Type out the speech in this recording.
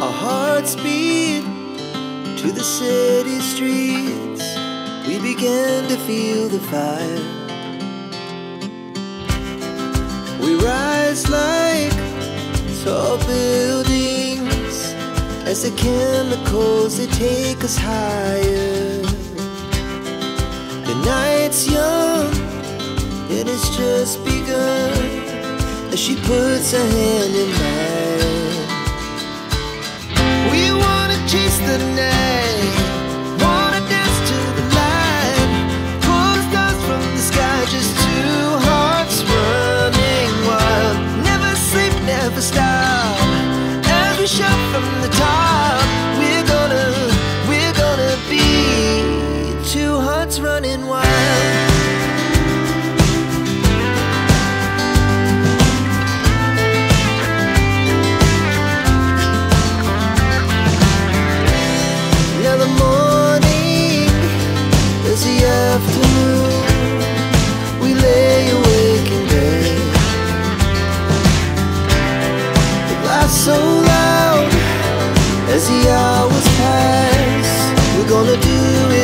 Our hearts beat to the city streets. We began to feel the fire. We rise like tall buildings as the chemicals, they take us higher. The night's young and it's just begun as she puts her hand in mine. We wanna chase the night, wanna dance to the light, pull the stars from the sky, just two hearts running wild. Never sleep, never stop, as we shout from the top. We're gonna be two hearts running wild. Now the morning is the afternoon. We lay awake in bed. It laughs so loud as the hours pass. We're gonna do